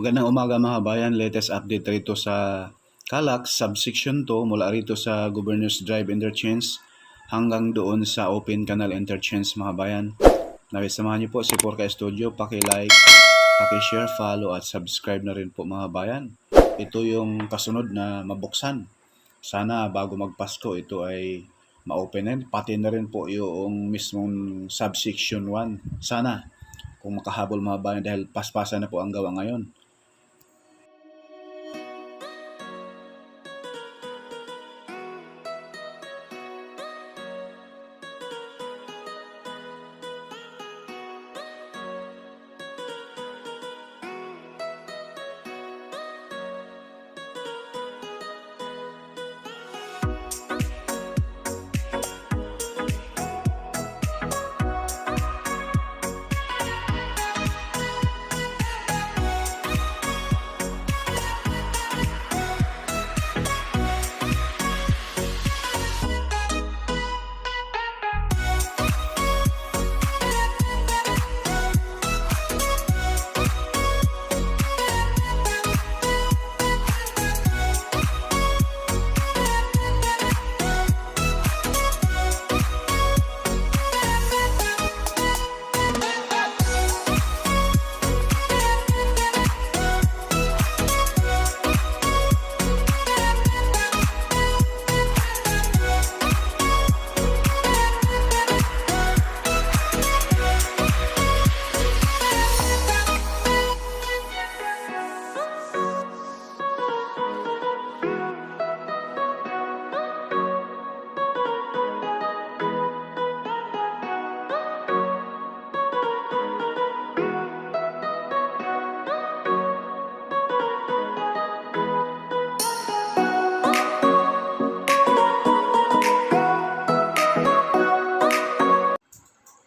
Magandang umaga mga bayan, latest update rito sa Calax, subsection 2 mula rito sa Governor's Drive Interchange hanggang doon sa Open Canal Interchange mga bayan. Nakisamahan niyo po si Porca Studio, paki-like, paki-share, follow at subscribe na rin po mga bayan. Ito yung kasunod na mabuksan. Sana bago magpasko ito ay ma-openin, pati na rin po yung mismong subsection 1. Sana kung makahabol mga bayan dahil paspasan na po ang gawa ngayon.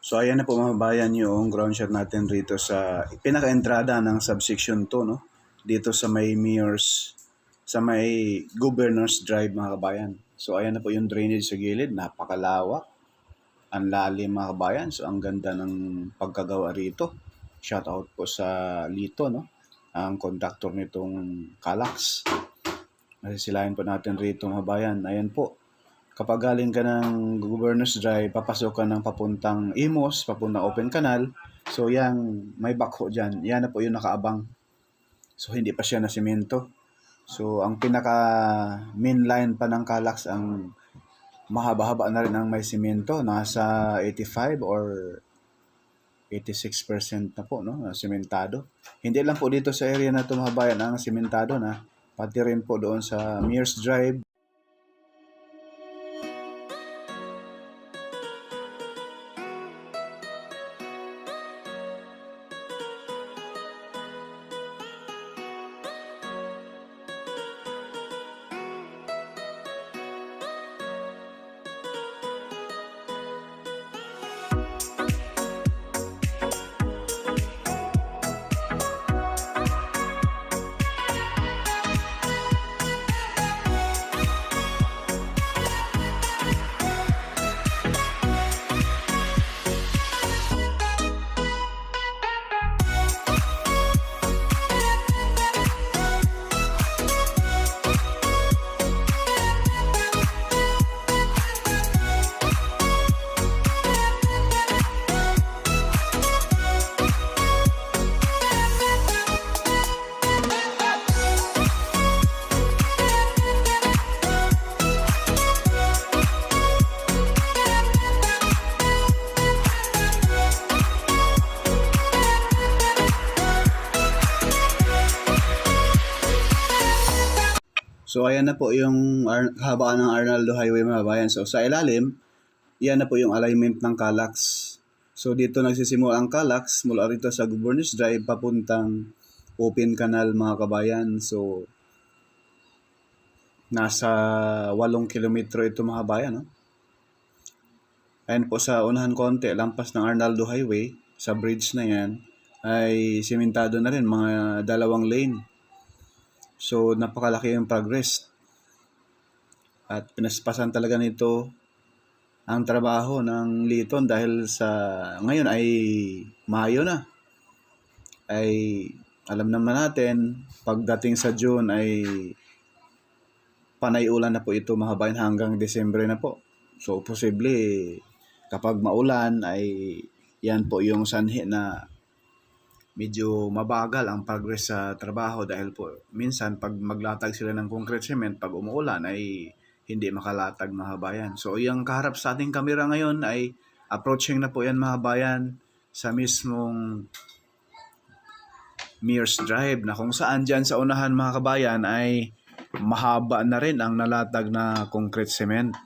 So ayan na po mga bayan yung ground shot natin rito sa pinaka-entrada ng subsection 2, no? Dito sa may Governor's Drive mga kabayan. So ayan na po yung drainage sa gilid, napakalawak, ang lalim mga kabayan. So ang ganda ng pagkagawa rito. Shout out po sa Lito, no? Ang conductor nitong Calax. Masisilayan po natin rito mga bayan. Ayan po. Kapag galing ka ng Governor's Drive, papasok ka ng papuntang Imos, papuntang Open Canal. So yan, may backhoe dyan. Yan na po yung nakaabang. So hindi pa siya na simento. So ang pinaka main line pa ng Calax, ang mahaba-haba na rin ang may simento. Nasa 85 or 86% na po, no? Simentado. Hindi lang po dito sa area na ito mga bayan ang simentado na. Pati rin po doon sa Mears Drive. So ayan na po yung kahabaan ng Arnaldo Highway mga bayan. So sa ilalim, yan na po yung alignment ng Calax. So dito nagsisimula ang Calax mula rito sa Governor's Drive papuntang Open Canal mga kabayan. So nasa 8 kilometro ito mga bayan. No? Ayan po sa unahan konti, lampas ng Arnaldo Highway, sa bridge na yan, ay simentado na rin mga 2 lane. So, napakalaki yung progress. At pinaspasan talaga nito ang trabaho ng Liton dahil sa ngayon ay Mayo na. Ay alam naman natin, pagdating sa June ay panay ulan na po ito mga kabayan hanggang Desembre na po. So posible kapag maulan ay yan po yung sanhi na medyo mabagal ang progress sa trabaho dahil po minsan pag maglatag sila ng concrete cement, pag umuulan ay hindi makalatag mga kabayan. So yung kaharap sa ating kamera ngayon ay approaching na po yan mga kabayan sa mismong Mears Drive na kung saan dyan sa unahan mga kabayan ay mahaba na rin ang nalatag na concrete cement.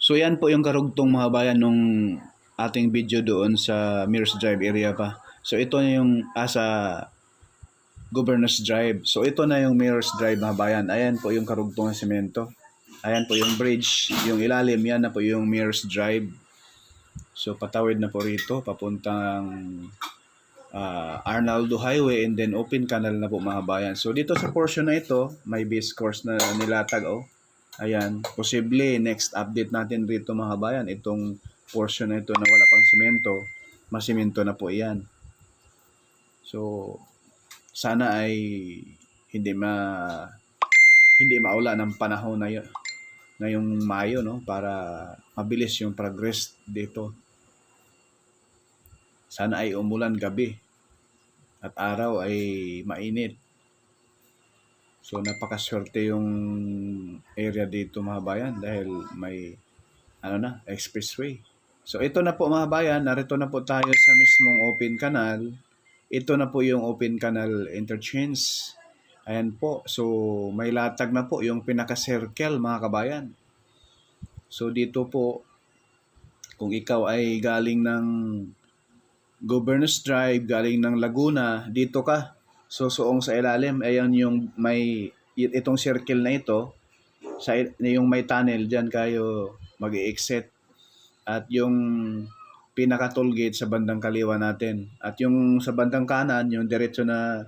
So yan po yung karugtong mga bayan nung ating video doon sa Mears Drive area pa. So ito na yung asa Governor's Drive. So ito na yung Mears Drive mga bayan. Ayan po yung karugtong ng semento. Ayan po yung bridge, yung ilalim, yan na po yung Mears Drive. So patawid na po rito papuntang Arnaldo Highway and then open canal na po mga bayan. So dito sa portion na ito, may base course na nilatag Ayan, posible next update natin rito mga bayan, itong portion na ito na wala pang semento, masimento na po iyan. So sana ay hindi maula ng panahon na ngayong Mayo, no, para mabilis yung progress dito. Sana ay umulan gabi at araw ay mainit. So napakaswerte yung area dito mga bayan dahil may expressway. So ito na po mga bayan, narito na po tayo sa mismong open canal. Ito na po yung open canal interchange. Ayan po. So may latag na po yung pinaka-circle mga kabayan. So dito po, kung ikaw ay galing ng Governor's Drive, galing ng Laguna, dito ka. So suong sa ilalim, ayan yung may itong circle na ito, yung may tunnel, dyan kayo mag-i-exit. At yung pinaka-toll gate sa bandang kaliwa natin. At yung sa bandang kanan, yung diretso na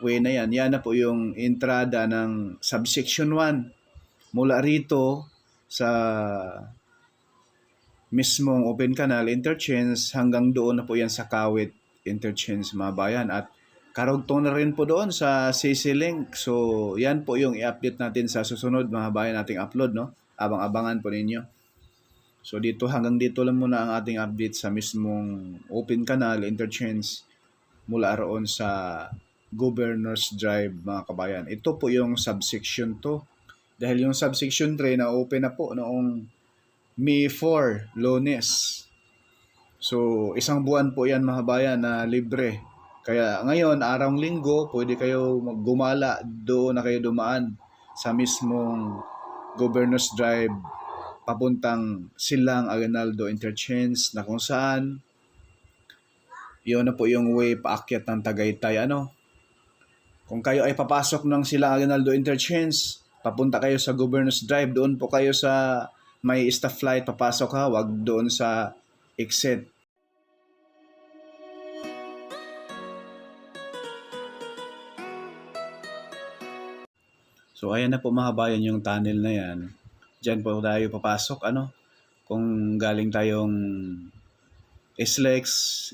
way na yan na po yung entrada ng subsection 1. Mula rito sa mismong open canal interchange hanggang doon na po yan sa Kawit interchange mga bayan. At karugtong na rin po doon sa CC Link. So yan po yung i-update natin sa susunod mga bayan nating upload, no? Abang-abangan po ninyo. So dito hanggang dito lang muna ang ating update sa mismong open canal interchange mula roon sa Governor's Drive mga kabayan. Ito po yung subsection 2. Dahil yung subsection 3 na open na po noong May 4, Lunes. So isang buwan po yan mga bayan na libre. Kaya ngayon, arawang linggo, pwede kayo maggumala, doon na kayo dumaan sa mismong Governor's Drive papuntang Silang Aguinaldo Interchange na kung saan yun na po yung way paakyat ng Tagaytay. Kung kayo ay papasok ng Silang Aguinaldo Interchange, papunta kayo sa Governor's Drive, doon po kayo sa may staff flight, papasok wag doon sa exit. So ayan na po mga bayan yung tunnel na yan. Diyan po tayo papasok, kung galing tayong SLEX,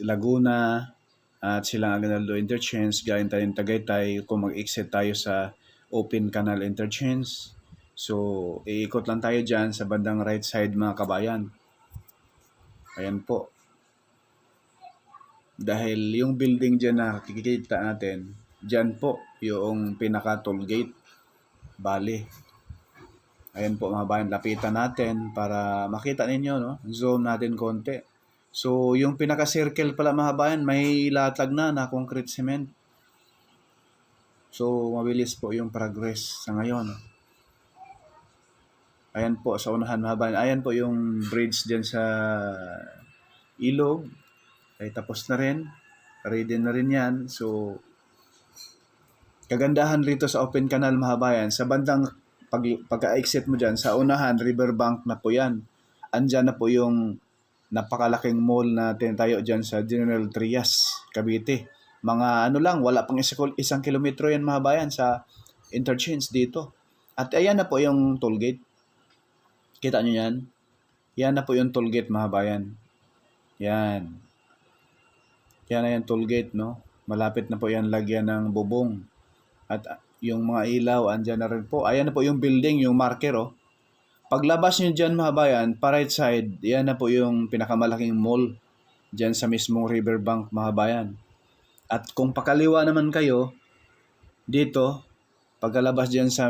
Laguna, at Silang Aguinaldo Interchange, galing tayong Tagaytay, kung mag-exit tayo sa Open Canal Interchange. So, iikot lang tayo dyan sa bandang right side mga kabayan. Ayan po. Dahil yung building dyan na kikita natin, dyan po yung pinaka-toll gate. Bali. Ayan po mga bayan, lapitan natin para makita ninyo, no? Zoom natin konti. So, yung pinaka-circle pala mga bayan, may latag na concrete cement. So, mabilis po yung progress sa ngayon. Ayan po, sa unahan mga bayan. Ayan po yung bridge dyan sa ilog. Ay tapos na rin. Ready na rin yan. So, kagandahan rito sa open canal mga bayan, sa bandang pagka-exit mo dyan, sa unahan, riverbank na po yan. Andyan na po yung napakalaking mall na tinatayo dyan sa General Trias, Cavite. Mga wala pang 1 kilometro yan mga bayan sa interchange dito. At ayan na po yung toll gate. Kita nyo yan? Yan na po yung toll gate mga bayan. Yan. Yan na yung toll gate, no? Malapit na po yan lagyan ng bubong. At yung mga ilaw, andyan na rin po. Ayan na po yung building, yung marker, Paglabas nyo dyan mga bayan, pa right side, yan na po yung pinakamalaking mall dyan sa mismong riverbank mga bayan. At kung pakaliwa naman kayo, dito, pagkalabas dyan sa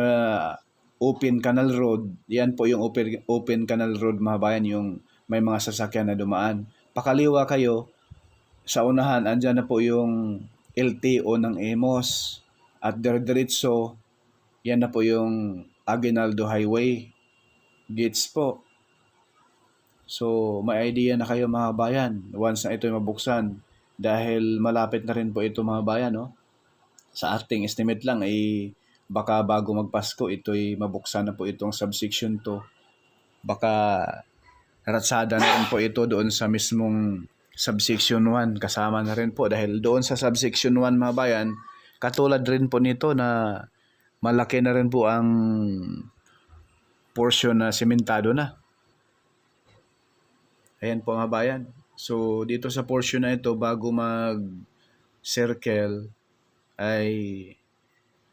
Open Canal Road, yan po yung Open Canal Road mga bayan, yung may mga sasakyan na dumaan. Pakaliwa kayo, sa unahan, andyan na po yung LTO ng Emos. At diretso, yan na po yung Aguinaldo Highway. Gates po. So, may idea na kayo mga bayan once na ito'y mabuksan. Dahil malapit na rin po ito mga bayan, no? Sa ating estimate lang ay baka bago magpasko ito'y mabuksan na po itong subsection 2. Baka ratsada na rin po ito doon sa mismong subsection 1. Kasama na rin po dahil doon sa subsection 1 mga bayan, katulad rin po nito na malaki na rin po ang portion na sementado na. Ayan po mga bayan. So, dito sa portion na ito, bago mag-circle, ay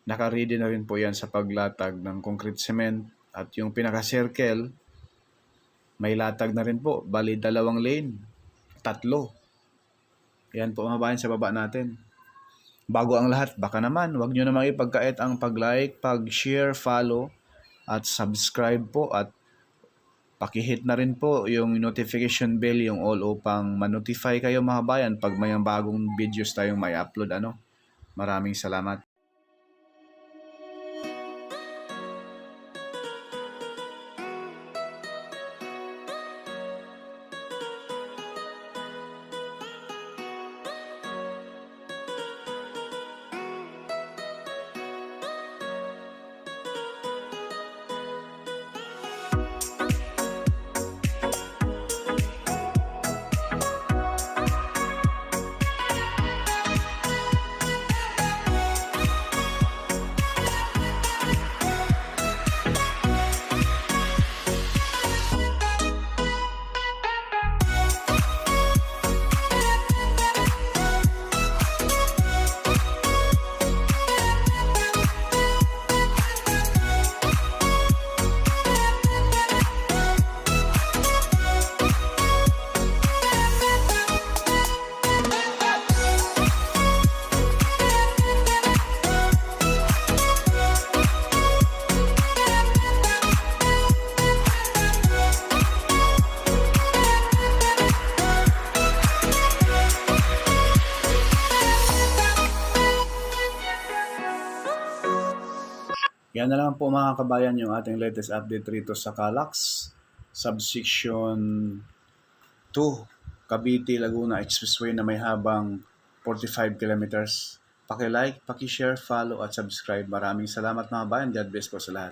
naka-ready na rin po yan sa paglatag ng concrete cement. At yung pinaka-circle, may latag na rin po. Bali, 2 lane, 3. Ayan po mga bayan sa baba natin. Bago ang lahat, baka naman, huwag nyo namang ipagkait ang pag-like, pag-share, follow, at subscribe po. At pakihit na rin po yung notification bell, yung all upang ma-notify kayo mga bayan pag may bagong videos tayong may upload. Maraming salamat. Yan na lang po mga kabayan yung ating latest update rito sa Calax, subsection 2, Cavite Laguna Expressway na may habang 45 kilometers. Paki-like, paki-share, follow at subscribe. Maraming salamat mga kabayan. God bless po sa lahat.